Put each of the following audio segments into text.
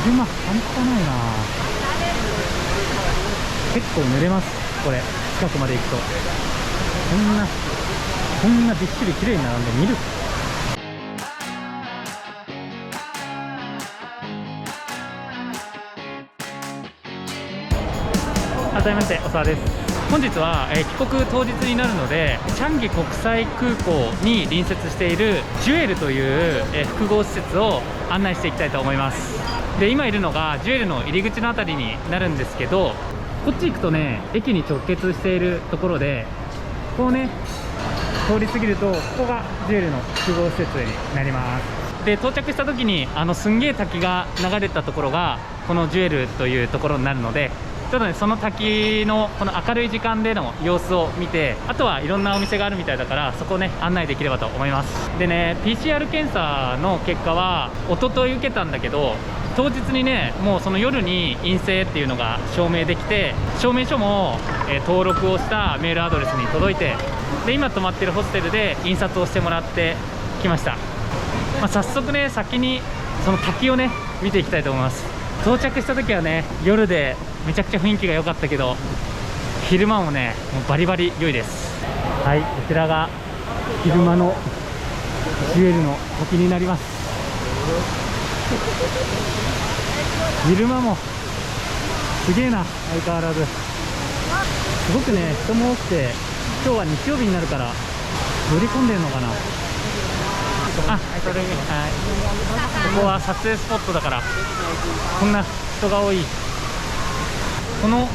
車半端ないな。結構濡れますこれ。近くまで行くとこんなびっしり綺麗に並んで見る。改めましておさわです。本日は、帰国当日になるので、チャンギ国際空港に隣接しているジュエルという、複合施設を案内していきたいと思います。で、今いるのがジュエルの入り口のあたりになるんですけど、こっち行くとね、駅に直結しているところで、こうね通り過ぎると、ここがジュエルの複合施設になります。で、到着した時にすんげえ滝が流れたところがこのジュエルというところになるので、ちょっとねその滝のこの明るい時間での様子を見て、あとはいろんなお店があるみたいだから、そこをね案内できればと思います。でね、 PCR 検査の結果は一昨日受けたんだけど、当日にねもうその夜に陰性っていうのが証明できて、証明書も、登録をしたメールアドレスに届いて、で今泊まってるホステルで印刷をしてもらってきました。早速ね先にその滝をね見ていきたいと思います。到着した時はね夜でめちゃくちゃ雰囲気が良かったけど、昼間もねもうバリバリ良いです。はい、こちらが昼間のジュエルの滝になります。昼間もすげえな、相変わらずすごくね人も多くて、今日は日曜日になるから乗り込んでるのかな。それに、ここは撮影スポットだからこんな人が多い。この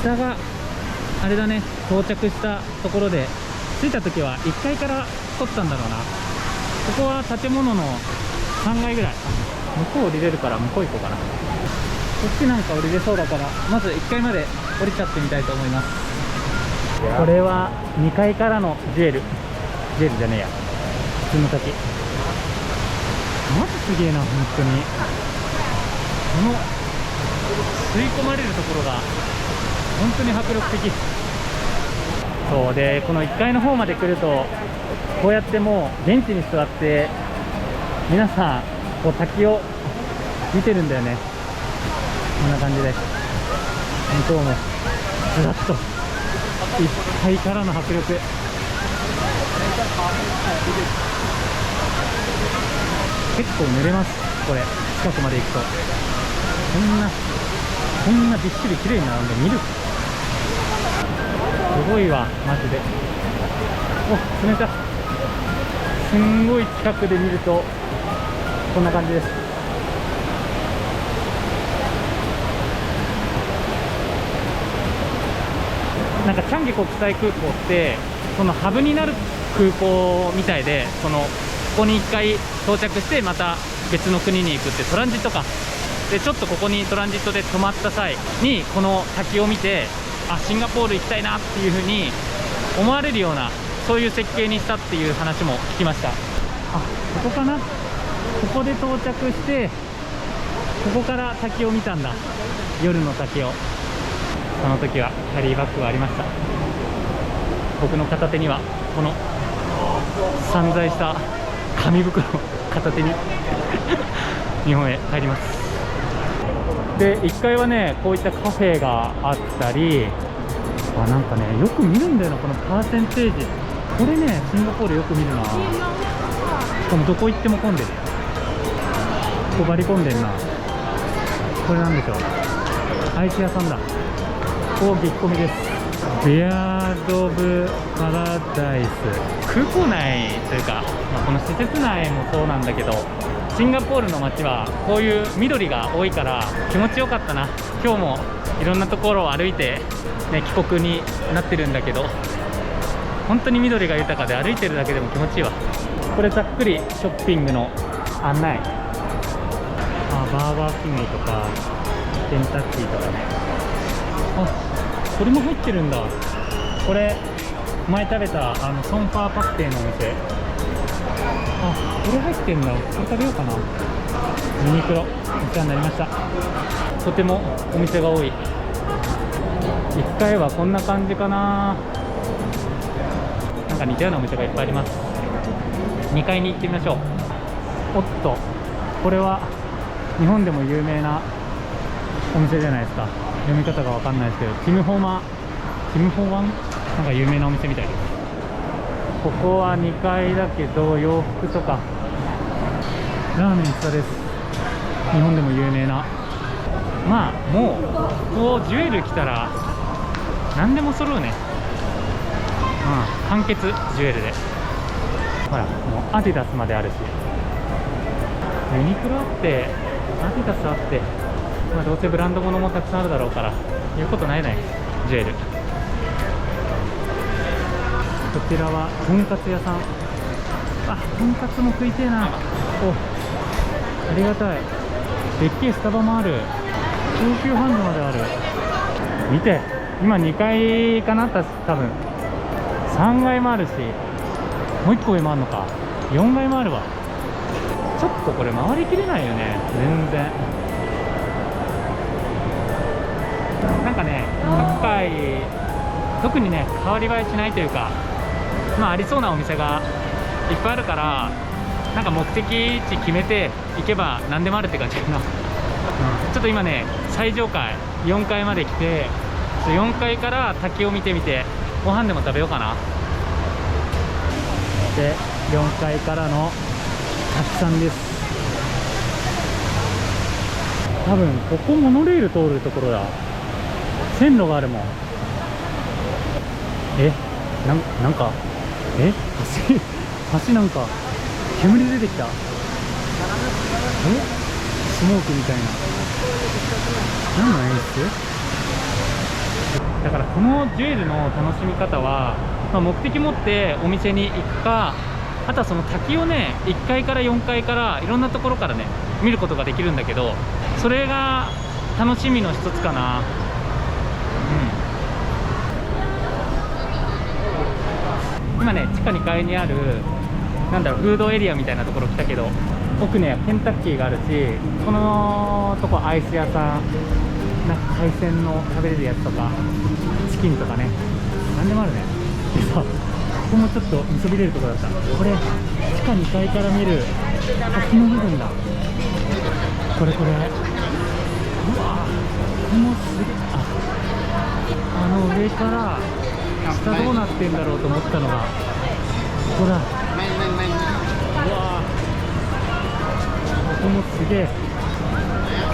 下があれだね、到着したところで、着いた時は1階から撮ったんだろうな。ここは建物の3階ぐらい。向こう降りれるから向こう行こうかな。こっちなんか降りれそうだから、まず1階まで降りちゃってみたいと思います。これは2階からのジュエルじゃねえや、普通の滝。マジすげえな、本当に。この吸い込まれるところが本当に迫力的。そうで、この1階の方まで来ると、こうやってもうベンチに座って皆さんこう滝を見てるんだよね。こんな感じで向こうもずらっと1階からの迫力。結構濡れますこれ。近くまで行くとこんなびっしり綺麗に並んで見る。すごいわマジで。お、冷た。すんごい近くで見るとこんな感じです。なんかチャンギ国際空港ってそのハブになる空港みたいで、ここに1回到着してまた別の国に行くってトランジットかで、ちょっとここにトランジットで泊まった際にこの滝を見て、シンガポール行きたいなっていう風に思われるような、そういう設計にしたっていう話も聞きました。ここかな。ここで到着して、ここから滝を見たんだ、夜の滝を。その時はキャリーバッグがありました。僕の片手にはこの散在した紙袋を片手に日本へ帰ります。で、1階はねこういったカフェがあったり、なんかねよく見るんだよな、このパーセンテージ。これねシンガポールよく見るな。しかもどこ行っても混んでる。ここバリ混んでんな。これなんでしょう、アイス屋さんだ。激混みです。ベアード・オブ・パラダイス。空港内というか、この施設内もそうなんだけど、シンガポールの街はこういう緑が多いから気持ちよかったな。今日もいろんなところを歩いて、ね、帰国になってるんだけど、本当に緑が豊かで歩いてるだけでも気持ちいいわ。これざっくりショッピングの案内。バーガーキングとかケンタッキーとかね。これも入ってるんだ。これ前食べたソンファーパクテーのお店。これ入ってんだ。これ食べようかな。ユニクロお世話になりました。とてもお店が多い。1階はこんな感じかな。なんか似たようなお店がいっぱいあります。2階に行ってみましょう。おっと、これは日本でも有名なお店じゃないですか。読み方がわかんないですけど、キムホワンなんか有名なお店みたいです。ここは2階だけど洋服とかラーメン下です。日本でも有名な。まあもうこうジュエル来たら何でも揃うね。完結ジュエルで。ほらもうアディダスまであるし、ユニクロあってアディダスあって、まあ、どうせブランド物もたくさんあるだろうから言うことないね、ジュエル。こちらはとんかつ屋さん。とんかつも食いてえな。ありがたい。でっけえスタバもある。東急ハンズまである。見て、今2階かな、多分3階もあるし、もう1個上もあるのか。4階もあるわ。ちょっとこれ回りきれないよね、全然。なんかね、各階特にね変わり映えしないというか、まあありそうなお店がいっぱいあるから、なんか目的地決めて行けば何でもあるって感じかな。ちょっと今ね最上階4階まで来て、4階から滝を見てみてご飯でも食べようかな。で4階からの滝さんです。多分ここモノレール通るところだ。線路があるもん。なんか橋なんか煙出てきた。スモークみたいな。何の演出だから。このジュエルの楽しみ方は、目的持ってお店に行くか、あとはその滝をね1階から4階からいろんなところからね見ることができるんだけど、それが楽しみの一つかな。今ね地下2階にあるフードエリアみたいなところ来たけど、奥ねケンタッキーがあるし、このとこアイス屋さん、なんか海鮮の食べれるやつとかチキンとかね、何でもあるね。でさ、ここもちょっと見そびれるところだった。これ地下2階から見る滝の部分だ。これうわー、ここもすげえ。上から下どうなってんだろうと思ったのがここだ。うわー、ここもすげえ。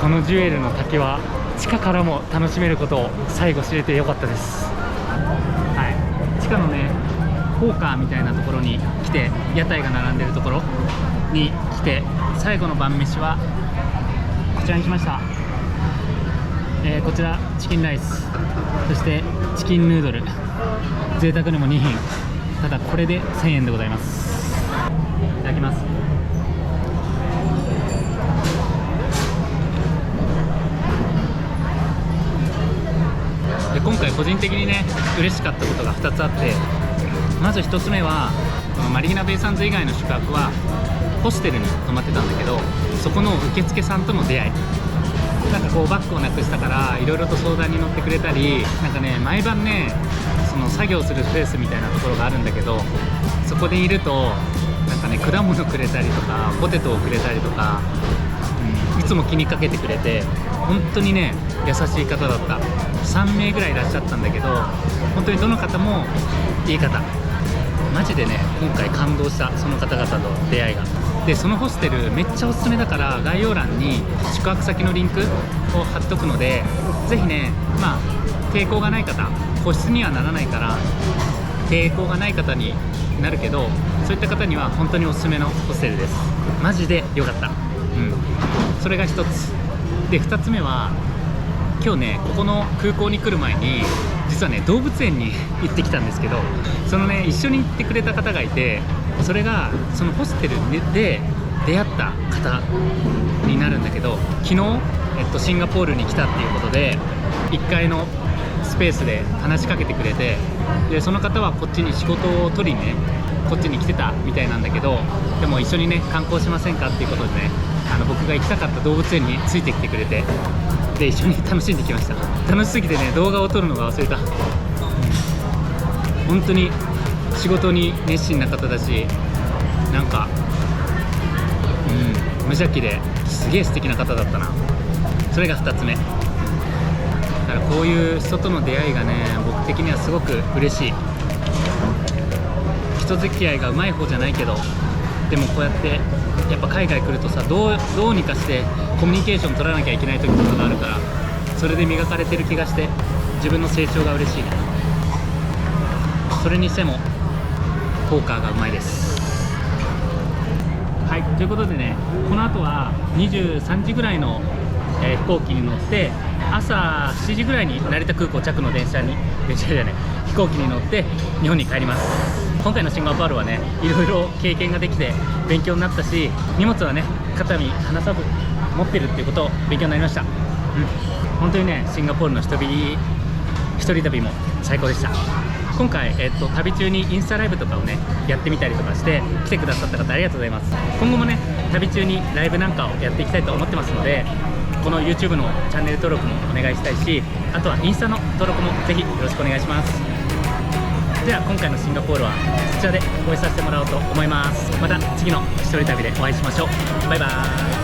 このジュエルの滝は地下からも楽しめることを最後知れてよかったです。地下のねポーカーみたいなところに来て、屋台が並んでるところに来て、最後の晩飯はこちらに来ました。こちらチキンライス、そしてチキンヌードル、贅沢にも2品。ただこれで1000円でございます。いただきます。で今回個人的にね嬉しかったことが2つあって、まず1つ目はこのマリーナベイサンズ以外の宿泊はホステルに泊まってたんだけど、そこの受付さんとの出会い。なんかこうバッグをなくしたからいろいろと相談に乗ってくれたり、なんかね毎晩ねその作業するスペースみたいなところがあるんだけど、そこでいるとなんかね果物くれたりとかポテトをくれたりとか、いつも気にかけてくれて、本当にね優しい方だった。3名ぐらいいらっしゃったんだけど、本当にどの方もいい方。マジでね今回感動した、その方々と出会いが。でそのホステルめっちゃおすすめだから、概要欄に宿泊先のリンクを貼っとくので、ぜひね、まあ抵抗がない方、個室にはならないから抵抗がない方になるけど、そういった方には本当におすすめのホステルです。マジで良かった。それが一つで、2つ目は今日ねここの空港に来る前に実はね動物園に行ってきたんですけど、そのね一緒に行ってくれた方がいて、それがそのホステルで出会った方になるんだけど、昨日、シンガポールに来たっていうことで1階のスペースで話しかけてくれて、でその方はこっちに仕事を取りにねこっちに来てたみたいなんだけど、でも一緒にね観光しませんかっていうことでね、僕が行きたかった動物園についてきてくれて、で一緒に楽しんできました。楽しすぎてね動画を撮るのが忘れた。本当に仕事に熱心な方だし、なんか無邪気ですげえ素敵な方だったな。それが2つ目だから、こういう人との出会いがね、僕的にはすごく嬉しい。人付き合いがうまい方じゃないけど、でもこうやってやっぱ海外来るとさ、どうにかしてコミュニケーション取らなきゃいけない時とかがあるから、それで磨かれてる気がして、自分の成長が嬉しいね。それにしてもポーカーがうまいです。はい、ということでね、この後は23時ぐらいの、飛行機に乗って、朝7時ぐらいに成田空港着の飛行機に乗って日本に帰ります。今回のシンガポールはね、いろいろ経験ができて勉強になったし、荷物はね、肩身離さず持ってるっていうことを勉強になりました。本当にね、シンガポールの一人旅も最高でした。今回、旅中にインスタライブとかをねやってみたりとかして来てくださった方ありがとうございます。今後もね、旅中にライブなんかをやっていきたいと思ってますので、この YouTube のチャンネル登録もお願いしたいし、あとはインスタの登録もぜひよろしくお願いします。では今回のシンガポールはそちらでお会いさせてもらおうと思います。また次の一人旅でお会いしましょう。バイバーイ。